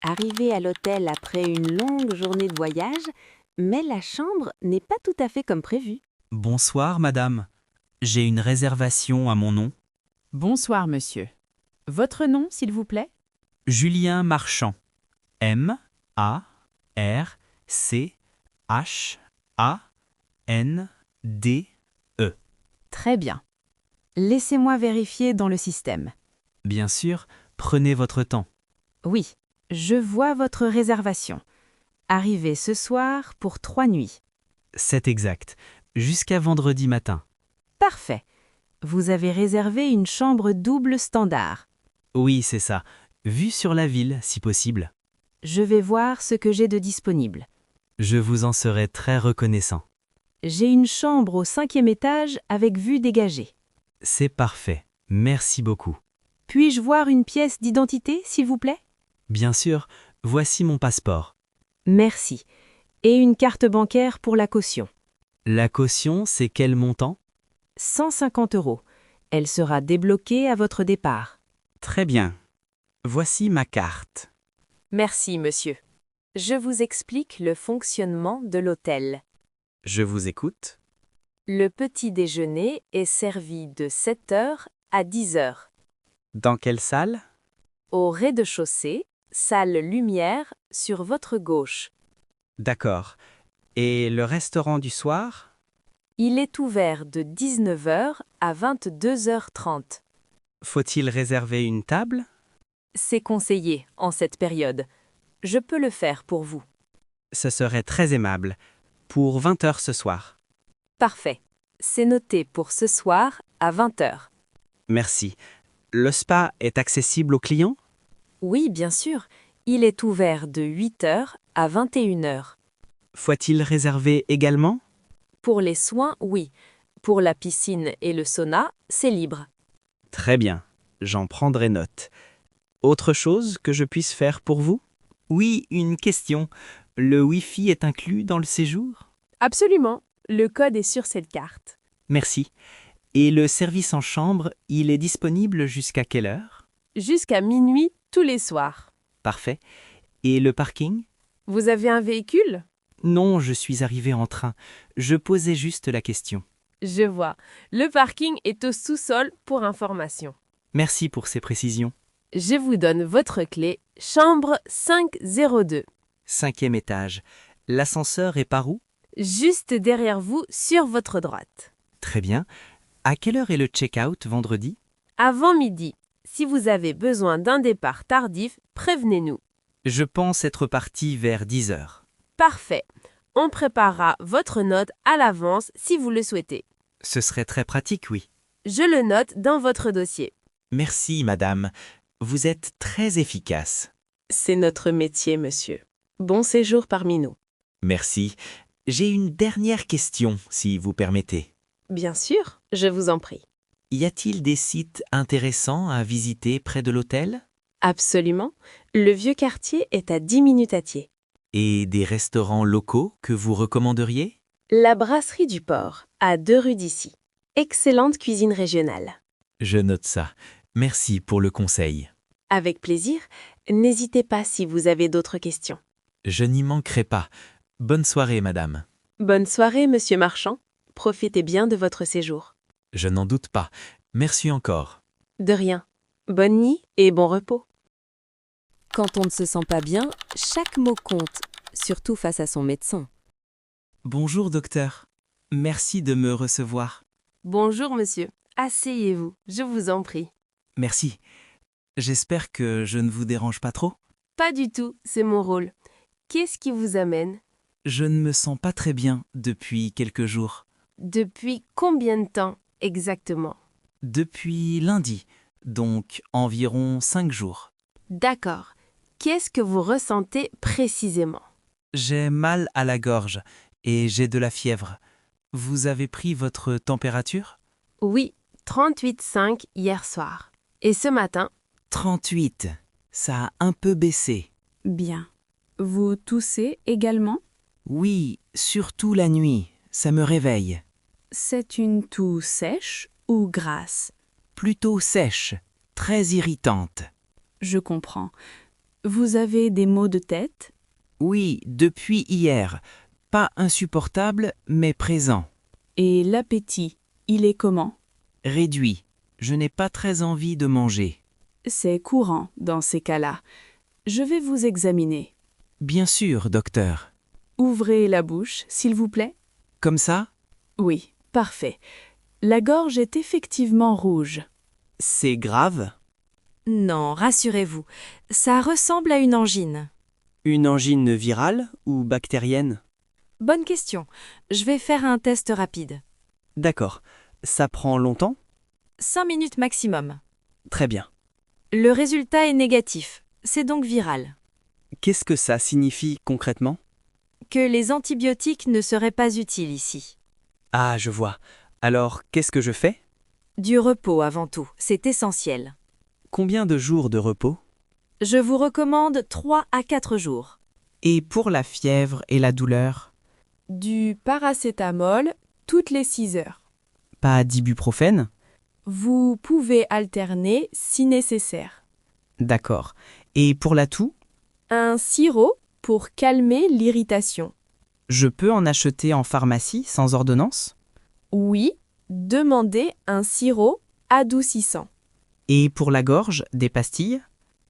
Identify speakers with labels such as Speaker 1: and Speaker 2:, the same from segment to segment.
Speaker 1: Arrivé à l'hôtel après une longue journée de voyage, mais la chambre n'est pas tout à fait comme prévu.
Speaker 2: Bonsoir, madame. J'ai une réservation à mon nom.
Speaker 3: Bonsoir, monsieur. Votre nom, s'il vous plaît?
Speaker 2: Julien Marchand. M-A-R-C-H-A-N-D-E.
Speaker 3: Très bien. Laissez-moi vérifier dans le système.
Speaker 2: Bien sûr, prenez votre temps.
Speaker 3: Oui, je vois votre réservation. Arrivé ce soir pour 3 nuits.
Speaker 2: C'est exact. Jusqu'à vendredi matin.
Speaker 3: Parfait. Vous avez réservé une chambre double standard.
Speaker 2: Oui, c'est ça. Vue sur la ville, si possible.
Speaker 3: Je vais voir ce que j'ai de disponible.
Speaker 2: Je vous en serai très reconnaissant.
Speaker 3: J'ai une chambre au 5e étage avec vue dégagée.
Speaker 2: C'est parfait. Merci beaucoup.
Speaker 3: Puis-je voir une pièce d'identité, s'il vous plaît?
Speaker 2: Bien sûr, voici mon passeport.
Speaker 3: Merci. Et une carte bancaire pour la caution.
Speaker 2: La caution, c'est quel montant?
Speaker 3: 150 €. Elle sera débloquée à votre départ.
Speaker 2: Très bien. Voici ma carte.
Speaker 4: Merci, monsieur. Je vous explique le fonctionnement de l'hôtel.
Speaker 2: Je vous écoute.
Speaker 4: Le petit déjeuner est servi de 7 heures à 10 heures.
Speaker 2: Dans quelle salle?
Speaker 4: Au rez-de-chaussée, salle lumière sur votre gauche.
Speaker 2: D'accord. Et le restaurant du soir?
Speaker 4: Il est ouvert de 19 heures à 22h30.
Speaker 2: Faut-il réserver une table?
Speaker 4: C'est conseillé en cette période. Je peux le faire pour vous.
Speaker 2: Ce serait très aimable. Pour 20 heures ce soir.
Speaker 4: Parfait. C'est noté pour ce soir à 20 heures.
Speaker 2: Merci. Le spa est accessible aux clients?
Speaker 4: Oui, bien sûr. Il est ouvert de 8 heures à 21 heures.
Speaker 2: Faut-il réserver également?
Speaker 4: Pour les soins, oui. Pour la piscine et le sauna, c'est libre.
Speaker 2: Très bien. J'en prendrai note. Autre chose que je puisse faire pour vous? Oui, une question. Le Wi-Fi est inclus dans le séjour?
Speaker 5: Absolument. Le code est sur cette carte.
Speaker 2: Merci. Et le service en chambre, il est disponible jusqu'à quelle heure?
Speaker 5: Jusqu'à minuit tous les soirs.
Speaker 2: Parfait. Et le parking?
Speaker 5: Vous avez un véhicule?
Speaker 2: Non, je suis arrivé en train. Je posais juste la question.
Speaker 5: Je vois. Le parking est au sous-sol pour information.
Speaker 2: Merci pour ces précisions.
Speaker 5: Je vous donne votre clé, chambre 502.
Speaker 2: 5e étage. L'ascenseur est par où?
Speaker 5: Juste derrière vous, sur votre droite.
Speaker 2: Très bien. À quelle heure est le check-out vendredi?
Speaker 5: Avant midi. Si vous avez besoin d'un départ tardif, prévenez-nous.
Speaker 2: Je pense être parti vers 10 heures.
Speaker 5: Parfait. On préparera votre note à l'avance si vous le souhaitez.
Speaker 2: Ce serait très pratique, oui.
Speaker 5: Je le note dans votre dossier.
Speaker 2: Merci, madame. Vous êtes très efficace.
Speaker 5: C'est notre métier, monsieur. Bon séjour parmi nous.
Speaker 2: Merci. J'ai une dernière question, si vous permettez.
Speaker 5: Bien sûr, je vous en prie.
Speaker 2: Y a-t-il des sites intéressants à visiter près de l'hôtel?
Speaker 5: Absolument. Le vieux quartier est à 10 minutes à pied.
Speaker 2: Et des restaurants locaux que vous recommanderiez?
Speaker 5: La brasserie du port, à 2 rues d'ici. Excellente cuisine régionale.
Speaker 2: Je note ça. Merci pour le conseil.
Speaker 5: Avec plaisir, n'hésitez pas si vous avez d'autres questions.
Speaker 2: Je n'y manquerai pas. Bonne soirée, madame.
Speaker 5: Bonne soirée, monsieur Marchand. Profitez bien de votre séjour.
Speaker 2: Je n'en doute pas. Merci encore.
Speaker 5: De rien. Bonne nuit et bon repos.
Speaker 1: Quand on ne se sent pas bien, chaque mot compte, surtout face à son médecin.
Speaker 2: Bonjour, docteur. Merci de me recevoir.
Speaker 5: Bonjour, monsieur. Asseyez-vous, je vous en prie.
Speaker 2: Merci. J'espère que je ne vous dérange pas trop.
Speaker 5: Pas du tout, c'est mon rôle. Qu'est-ce qui vous amène?
Speaker 2: Je ne me sens pas très bien depuis quelques jours.
Speaker 5: Depuis combien de temps exactement?
Speaker 2: Depuis lundi, donc environ 5 jours.
Speaker 5: D'accord. Qu'est-ce que vous ressentez précisément?
Speaker 2: J'ai mal à la gorge et j'ai de la fièvre. Vous avez pris votre température?
Speaker 5: Oui, 38,5 hier soir. Et ce matin?
Speaker 2: 38. Ça a un peu baissé.
Speaker 6: Bien. Vous toussez également?
Speaker 2: Oui, surtout la nuit. Ça me réveille.
Speaker 6: C'est une toux sèche ou grasse?
Speaker 2: Plutôt sèche, très irritante.
Speaker 6: Je comprends. Vous avez des maux de tête?
Speaker 2: Oui, depuis hier. Pas insupportable, mais présent.
Speaker 6: Et l'appétit, il est comment?
Speaker 2: Réduit. Je n'ai pas très envie de manger.
Speaker 6: C'est courant dans ces cas-là. Je vais vous examiner.
Speaker 2: Bien sûr, docteur.
Speaker 6: Ouvrez la bouche, s'il vous plaît.
Speaker 2: Comme ça?
Speaker 6: Oui, parfait. La gorge est effectivement rouge.
Speaker 2: C'est grave?
Speaker 4: Non, rassurez-vous, ça ressemble à une angine.
Speaker 2: Une angine virale ou bactérienne?
Speaker 4: Bonne question. Je vais faire un test rapide.
Speaker 2: D'accord. Ça prend longtemps?
Speaker 4: 5 minutes maximum.
Speaker 2: Très bien.
Speaker 4: Le résultat est négatif. C'est donc viral.
Speaker 2: Qu'est-ce que ça signifie concrètement?
Speaker 4: Que les antibiotiques ne seraient pas utiles ici.
Speaker 2: Ah, je vois. Alors, qu'est-ce que je fais?
Speaker 4: Du repos avant tout, c'est essentiel.
Speaker 2: Combien de jours de repos?
Speaker 4: Je vous recommande 3 à 4 jours.
Speaker 2: Et pour la fièvre et la douleur?
Speaker 7: Du paracétamol toutes les 6 heures.
Speaker 2: Pas d'ibuprofène?
Speaker 7: Vous pouvez alterner si nécessaire.
Speaker 2: D'accord. Et pour la toux?
Speaker 7: Un sirop pour calmer l'irritation.
Speaker 2: Je peux en acheter en pharmacie sans ordonnance?
Speaker 7: Oui, demandez un sirop adoucissant.
Speaker 2: Et pour la gorge, des pastilles?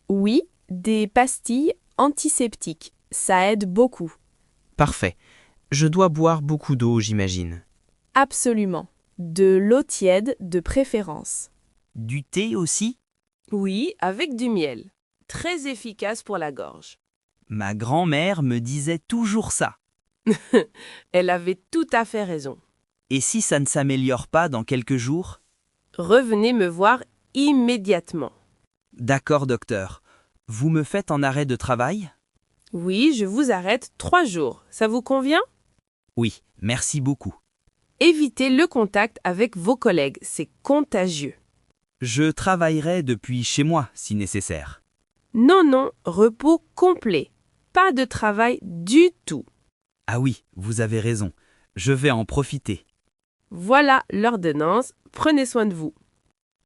Speaker 7: Oui, des pastilles antiseptiques. Ça aide beaucoup.
Speaker 2: Parfait. Je dois boire beaucoup d'eau, j'imagine.
Speaker 7: Absolument. De l'eau tiède de préférence.
Speaker 2: Du thé aussi?
Speaker 8: Oui, avec du miel. Très efficace pour la gorge.
Speaker 2: Ma grand-mère me disait toujours ça.
Speaker 8: Elle avait tout à fait raison.
Speaker 2: Et si ça ne s'améliore pas dans quelques jours?
Speaker 8: Revenez me voir immédiatement.
Speaker 2: D'accord, docteur. Vous me faites en arrêt de travail?
Speaker 8: Oui, je vous arrête 3 jours. Ça vous convient?
Speaker 2: Oui, merci beaucoup.
Speaker 8: Évitez le contact avec vos collègues, c'est contagieux.
Speaker 2: Je travaillerai depuis chez moi, si nécessaire.
Speaker 8: Non, repos complet. Pas de travail du tout.
Speaker 2: Ah oui, vous avez raison. Je vais en profiter.
Speaker 8: Voilà l'ordonnance. Prenez soin de vous.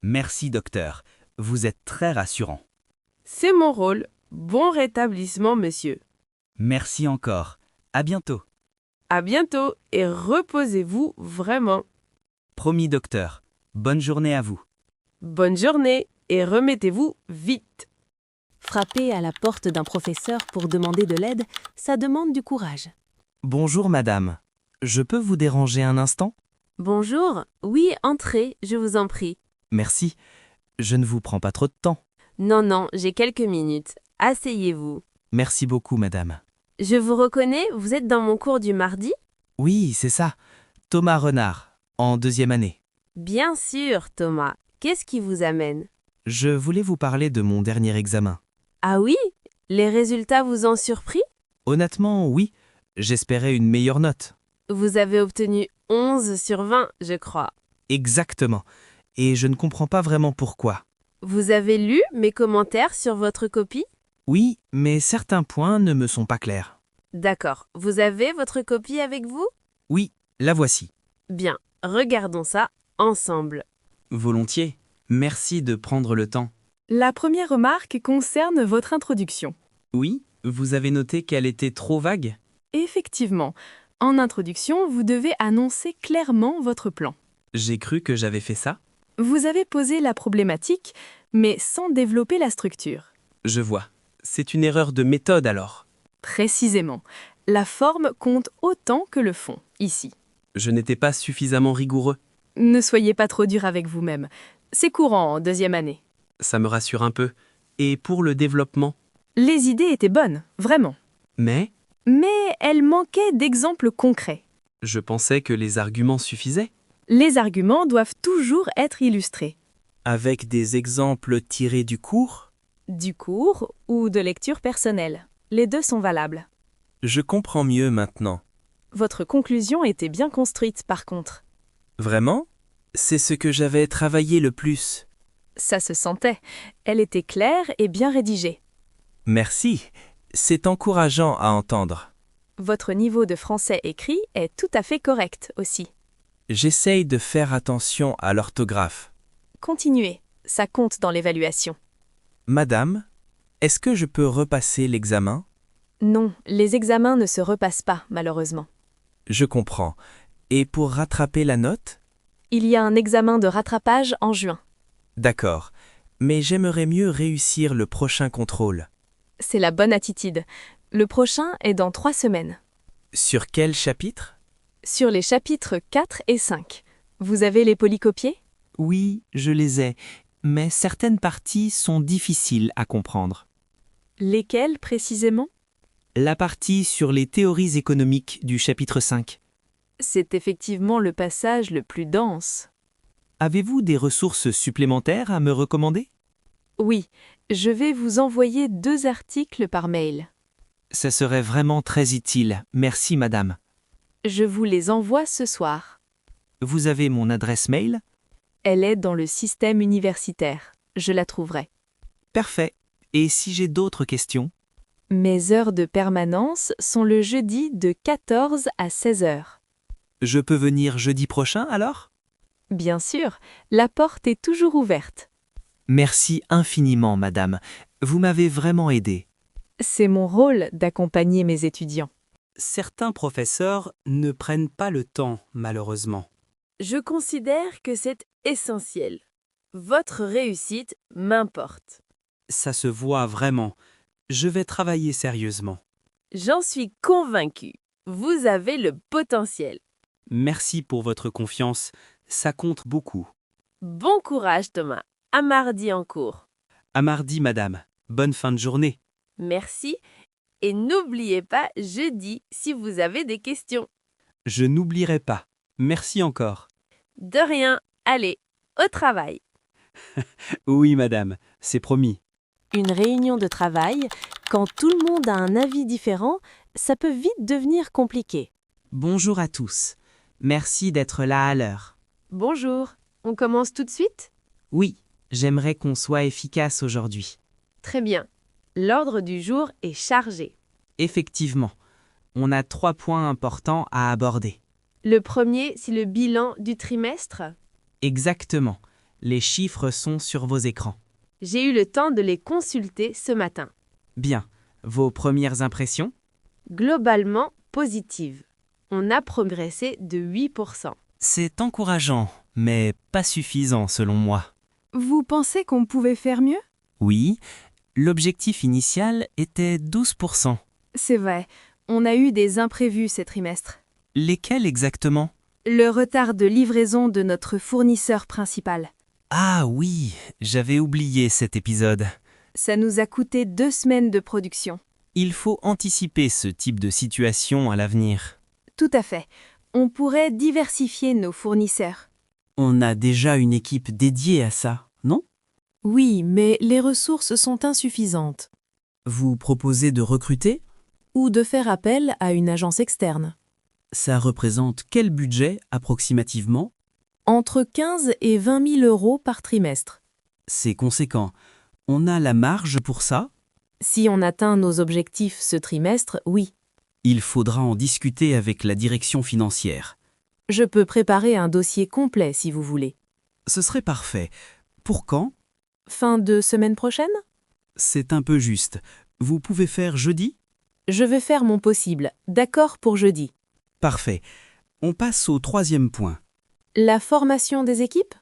Speaker 2: Merci, docteur. Vous êtes très rassurant.
Speaker 8: C'est mon rôle. Bon rétablissement, monsieur.
Speaker 2: Merci encore. À bientôt.
Speaker 8: À bientôt et reposez-vous vraiment.
Speaker 2: Promis, docteur. Bonne journée à vous.
Speaker 8: Bonne journée et remettez-vous vite.
Speaker 1: Frapper à la porte d'un professeur pour demander de l'aide, ça demande du courage.
Speaker 2: Bonjour, madame. Je peux vous déranger un instant?
Speaker 1: Bonjour, oui, entrez, je vous en prie.
Speaker 2: Merci. Je ne vous prends pas trop de temps.
Speaker 1: Non, j'ai quelques minutes. Asseyez-vous.
Speaker 2: Merci beaucoup, madame.
Speaker 1: Je vous reconnais, vous êtes dans mon cours du mardi?
Speaker 2: Oui, c'est ça. Thomas Renard, en 2e année.
Speaker 1: Bien sûr, Thomas. Qu'est-ce qui vous amène?
Speaker 2: Je voulais vous parler de mon dernier examen.
Speaker 1: Ah oui? Les résultats vous ont surpris?
Speaker 2: Honnêtement, oui. J'espérais une meilleure note.
Speaker 1: Vous avez obtenu 11 sur 20, je crois.
Speaker 2: Exactement. Et je ne comprends pas vraiment pourquoi.
Speaker 1: Vous avez lu mes commentaires sur votre copie?
Speaker 2: Oui, mais certains points ne me sont pas clairs.
Speaker 1: D'accord. Vous avez votre copie avec vous?
Speaker 2: Oui, la voici.
Speaker 1: Bien, regardons ça ensemble.
Speaker 2: Volontiers. Merci de prendre le temps.
Speaker 7: La première remarque concerne votre introduction.
Speaker 2: Oui, vous avez noté qu'elle était trop vague?
Speaker 7: Effectivement, en introduction, vous devez annoncer clairement votre plan.
Speaker 2: J'ai cru que j'avais fait ça.
Speaker 7: Vous avez posé la problématique, mais sans développer la structure.
Speaker 2: Je vois. C'est une erreur de méthode alors.
Speaker 7: Précisément, la forme compte autant que le fond, ici.
Speaker 2: Je n'étais pas suffisamment rigoureux.
Speaker 7: Ne soyez pas trop dur avec vous-même. C'est courant en 2e année.
Speaker 2: Ça me rassure un peu. Et pour le développement?
Speaker 7: Les idées étaient bonnes, vraiment.
Speaker 2: Mais
Speaker 7: Mais elles manquaient d'exemples concrets.
Speaker 2: je pensais que les arguments suffisaient.
Speaker 7: Les arguments doivent toujours être illustrés.
Speaker 2: Avec des exemples tirés du cours?
Speaker 7: Du cours ou de lecture personnelle. Les deux sont valables.
Speaker 2: Je comprends mieux maintenant.
Speaker 7: Votre conclusion était bien construite par contre.
Speaker 2: Vraiment? C'est ce que j'avais travaillé le plus.
Speaker 7: Ça se sentait. Elle était claire et bien rédigée.
Speaker 2: Merci. C'est encourageant à entendre.
Speaker 7: Votre niveau de français écrit est tout à fait correct aussi.
Speaker 2: J'essaye de faire attention à l'orthographe.
Speaker 7: Continuez, ça compte dans l'évaluation.
Speaker 2: Madame, Est-ce que je peux repasser l'examen?
Speaker 4: Non, les examens ne se repassent pas, malheureusement.
Speaker 2: Je comprends. Et pour rattraper la note?
Speaker 4: Il y a un examen de rattrapage en juin.
Speaker 2: D'accord. Mais j'aimerais mieux réussir le prochain contrôle.
Speaker 4: C'est la bonne attitude. Le prochain est dans 3 semaines.
Speaker 2: Sur quel chapitre?
Speaker 4: Sur les chapitres 4 et 5. Vous avez les polycopiés?
Speaker 2: Oui, je les ai, mais certaines parties sont difficiles à comprendre.
Speaker 4: Lesquels précisément?
Speaker 2: La partie sur les théories économiques du chapitre 5.
Speaker 4: C'est effectivement le passage le plus dense.
Speaker 2: Avez-vous des ressources supplémentaires à me recommander?
Speaker 4: Oui, je vais vous envoyer 2 articles par mail.
Speaker 2: Ça serait vraiment très utile. Merci, madame.
Speaker 4: Je vous les envoie ce soir.
Speaker 2: Vous avez mon adresse mail?
Speaker 4: Elle est dans le système universitaire. Je la trouverai.
Speaker 2: Parfait. Et si j'ai d'autres questions?
Speaker 4: Mes heures de permanence sont le jeudi de 14 à 16 heures.
Speaker 2: Je peux venir jeudi prochain alors?
Speaker 4: Bien sûr, la porte est toujours ouverte.
Speaker 2: Merci infiniment, madame. Vous m'avez vraiment aidé.
Speaker 4: C'est mon rôle d'accompagner mes étudiants.
Speaker 9: Certains professeurs ne prennent pas le temps, malheureusement.
Speaker 8: Je considère que c'est essentiel. Votre réussite m'importe.
Speaker 9: Ça se voit vraiment. Je vais travailler sérieusement.
Speaker 8: J'en suis convaincue. Vous avez le potentiel.
Speaker 9: Merci pour votre confiance. Ça compte beaucoup.
Speaker 8: Bon courage, Thomas. À mardi en cours.
Speaker 9: À mardi, madame. Bonne fin de journée.
Speaker 8: Merci. Et n'oubliez pas jeudi si vous avez des questions.
Speaker 9: Je n'oublierai pas. Merci encore.
Speaker 8: De rien. Allez, au travail.
Speaker 9: Oui, madame, c'est promis.
Speaker 5: Une réunion de travail, quand tout le monde a un avis différent, ça peut vite devenir compliqué.
Speaker 2: Bonjour à tous. Merci d'être là à l'heure.
Speaker 7: Bonjour. On commence tout de suite?
Speaker 2: Oui, j'aimerais qu'on soit efficace aujourd'hui.
Speaker 7: Très bien. L'ordre du jour est chargé.
Speaker 2: Effectivement, on a 3 points importants à aborder.
Speaker 7: Le premier, c'est le bilan du trimestre.
Speaker 2: Exactement. Les chiffres sont sur vos écrans.
Speaker 7: J'ai eu le temps de les consulter ce matin.
Speaker 2: Bien. Vos premières impressions?
Speaker 7: Globalement positives. On a progressé de 8%.
Speaker 2: C'est encourageant, mais pas suffisant selon moi.
Speaker 3: Vous pensez qu'on pouvait faire mieux?
Speaker 2: Oui, l'objectif initial était 12%.
Speaker 3: C'est vrai, on a eu des imprévus ces trimestres.
Speaker 2: Lesquels exactement?
Speaker 3: Le retard de livraison de notre fournisseur principal.
Speaker 2: Ah oui, j'avais oublié cet épisode.
Speaker 3: Ça nous a coûté 2 semaines de production.
Speaker 2: Il faut anticiper ce type de situation à l'avenir.
Speaker 3: Tout à fait. On pourrait diversifier nos fournisseurs.
Speaker 9: On a déjà une équipe dédiée à ça, non?
Speaker 10: Oui, mais les ressources sont insuffisantes.
Speaker 9: Vous proposez de recruter?
Speaker 10: Ou de faire appel à une agence externe.
Speaker 9: Ça représente quel budget approximativement?
Speaker 10: Entre 15 et 20 000 euros par trimestre.
Speaker 9: C'est conséquent. On a la marge pour ça?
Speaker 10: Si on atteint nos objectifs ce trimestre, oui.
Speaker 9: Il faudra en discuter avec la direction financière.
Speaker 10: Je peux préparer un dossier complet si vous voulez.
Speaker 9: Ce serait parfait. Pour quand?
Speaker 10: Fin de semaine prochaine?
Speaker 9: C'est un peu juste. Vous pouvez faire jeudi?
Speaker 10: Je vais faire mon possible. D'accord pour jeudi.
Speaker 9: Parfait. On passe au 3e point.
Speaker 10: La formation des équipes?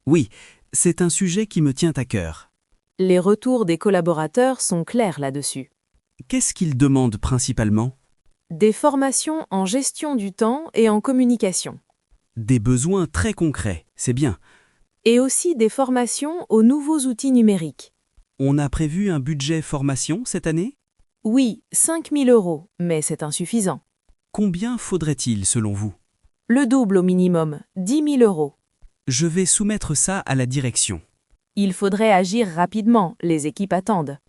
Speaker 9: Oui, c'est un sujet qui me tient à cœur.
Speaker 10: Les retours des collaborateurs sont clairs là-dessus.
Speaker 9: Qu'est-ce qu'ils demandent principalement?
Speaker 10: Des formations en gestion du temps et en communication.
Speaker 9: Des besoins très concrets, c'est bien.
Speaker 10: Et aussi des formations aux nouveaux outils numériques.
Speaker 9: On a prévu un budget formation cette année?
Speaker 10: Oui, 5 000 euros, mais c'est insuffisant.
Speaker 9: Combien faudrait-il selon vous?
Speaker 10: Le double au minimum, 10 000 euros.
Speaker 9: Je vais soumettre ça à la direction.
Speaker 10: Il faudrait agir rapidement, les équipes attendent.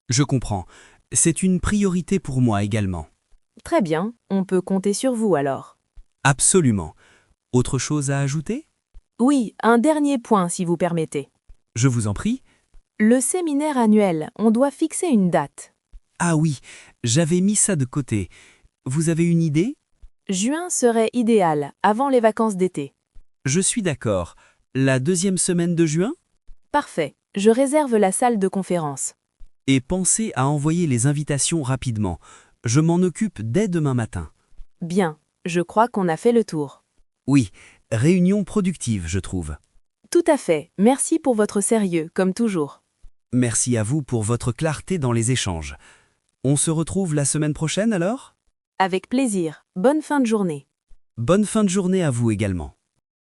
Speaker 9: Je comprends. C'est une priorité pour moi également.
Speaker 10: Très bien, on peut compter sur vous alors.
Speaker 9: Absolument. Autre chose à ajouter?
Speaker 10: Oui, un dernier point si vous permettez.
Speaker 9: Je vous en prie.
Speaker 10: Le séminaire annuel, on doit fixer une date.
Speaker 9: Ah oui, j'avais mis ça de côté. Vous avez une idée?
Speaker 10: Juin serait idéal, avant les vacances d'été.
Speaker 9: Je suis d'accord. La 2e semaine de juin?
Speaker 10: Parfait, je réserve la salle de conférence.
Speaker 11: Et pensez à envoyer les invitations rapidement. Je m'en occupe dès demain matin.
Speaker 10: Bien, je crois qu'on a fait le tour.
Speaker 11: Oui, réunion productive, je trouve.
Speaker 10: Tout à fait. Merci pour votre sérieux, comme toujours.
Speaker 11: Merci à vous pour votre clarté dans les échanges. On se retrouve la semaine prochaine alors ?
Speaker 10: Avec plaisir. Bonne fin de journée.
Speaker 11: Bonne fin de journée à vous également.